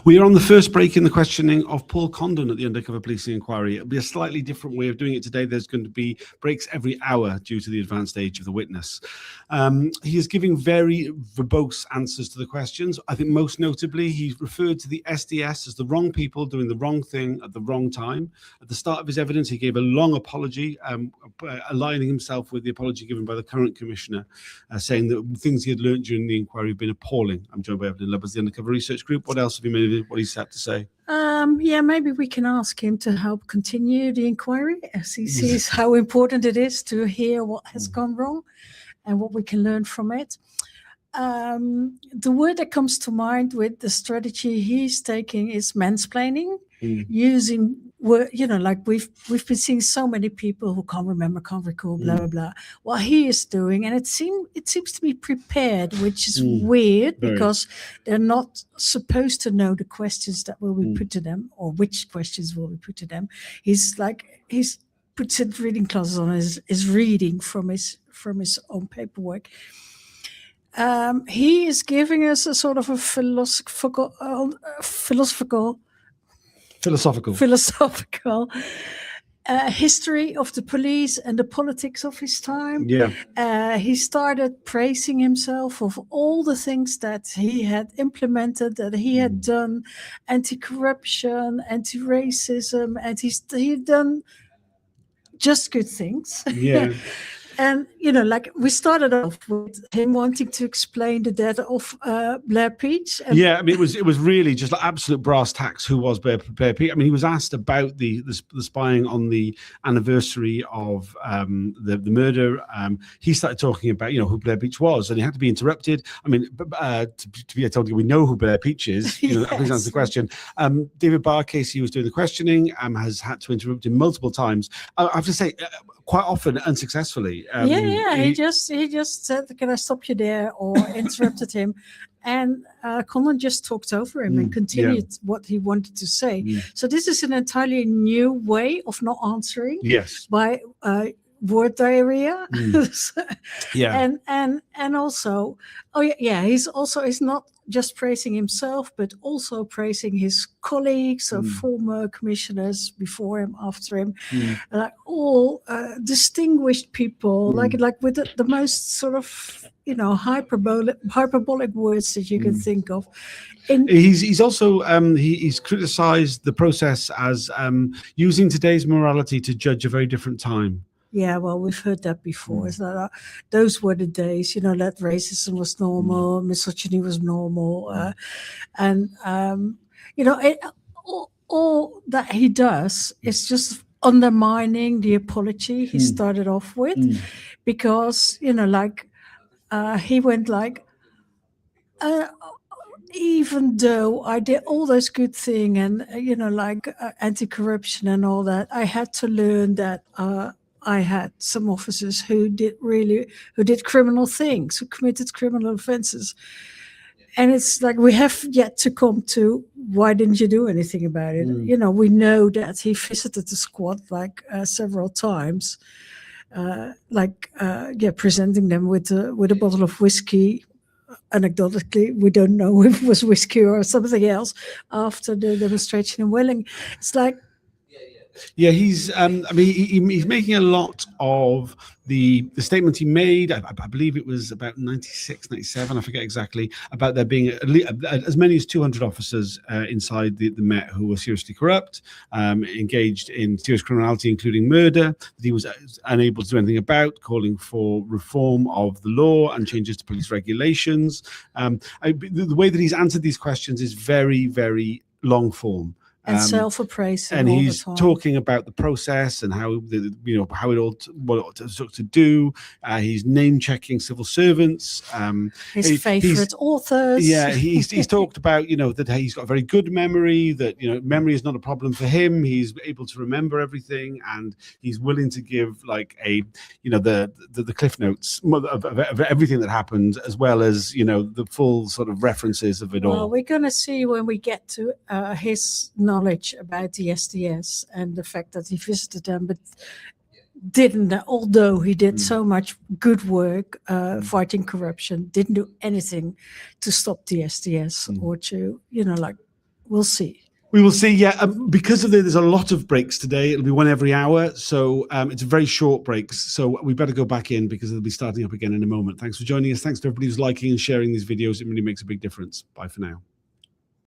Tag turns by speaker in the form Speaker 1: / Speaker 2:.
Speaker 1: We are on the first break in the questioning of Paul Condon at the Undercover Policing Inquiry. It'll be a slightly different way of doing it today. There's going to be breaks every hour due to the advanced age of the witness. He is giving very verbose answers to the questions. I think most notably, he referred to the SDS as the wrong people doing the wrong thing at the wrong time. At the start of his evidence, he gave a long apology, aligning himself with the apology given by the current commissioner, saying that things he had learned during the inquiry have been appalling. I'm joined by Evelyn Lubbers, the Undercover Research Group. What else have you made of what he's had to say?
Speaker 2: Yeah, maybe we can ask him to help continue the inquiry as he sees how important it is to hear what has gone wrong and what we can learn from it. The word that comes to mind with the strategy he's taking is mansplaining, using word, like we've been seeing so many people who can't remember, can't recall, blah blah blah. What he is doing, and it seems to be prepared, which is weird because they're not supposed to know the questions that will be put to them or which questions will be put to them. He's puts his reading glasses on, is reading from his own paperwork. He is giving us a sort of a philosophical history of the police and the politics of his time. Yeah. He started praising himself of all the things that he had implemented, that he had done, anti-corruption, anti-racism, and he had done just good things. Yeah. And, like we started off with him wanting to explain the death of Blair Peach.
Speaker 1: Yeah, I mean, it was really just like absolute brass tacks. Who was Blair Peach? I mean, he was asked about the spying on the anniversary of the murder. He started talking about, who Blair Peach was, and he had to be interrupted. I mean, to be told, we know who Blair Peach is. That please answer the question. David Barr, Casey, who was doing the questioning, has had to interrupt him multiple times. I have to say, quite often unsuccessfully.
Speaker 2: He just said, "Can I stop you there?" or interrupted him, and Condon just talked over him and continued what he wanted to say. So this is an entirely new way of not answering.
Speaker 1: Yes.
Speaker 2: By word diarrhea.
Speaker 1: Yeah.
Speaker 2: And also, he's not just praising himself, but also praising his colleagues or former commissioners before him, after him, like all distinguished people, like with the most sort of hyperbolic words that you can think of.
Speaker 1: He's also he's criticised the process as using today's morality to judge a very different time.
Speaker 2: Yeah, well, we've heard that before. Is that those were the days, that racism was normal, misogyny was normal, and all that he does is just undermining the apology he started off with, because he went like. Even though I did all those good things and anti-corruption and all that, I had to learn that I had some officers who did criminal things, who committed criminal offenses. And it's like, we have yet to come to, why didn't you do anything about it? We know that he visited the squad several times, presenting them with a bottle of whiskey. Anecdotally, we don't know if it was whiskey or something else after the demonstration in Welling. It's like,
Speaker 1: yeah, he's he's making a lot of the statement he made. I believe it was about 96, 97, I forget exactly, about there being as many as 200 officers inside the Met who were seriously corrupt, engaged in serious criminality, including murder, that he was unable to do anything about, calling for reform of the law and changes to police regulations. The way that he's answered these questions is very, very long form.
Speaker 2: And self-appraising,
Speaker 1: and he's talking about the process and how what it took to do. He's name-checking civil servants.
Speaker 2: His favorite authors.
Speaker 1: Yeah, he's talked about that he's got a very good memory. That memory is not a problem for him. He's able to remember everything, and he's willing to give the cliff notes of everything that happened, as well as the full sort of references of it all.
Speaker 2: Well, we're gonna see when we get to his knowledge about the SDS and the fact that he visited them, but didn't, although he did so much good work fighting corruption, didn't do anything to stop the SDS or to, we'll see.
Speaker 1: We will see, yeah. Because of there's a lot of breaks today. It'll be one every hour. So it's very short breaks. So we better go back in because they'll be starting up again in a moment. Thanks for joining us. Thanks to everybody who's liking and sharing these videos. It really makes a big difference. Bye for now.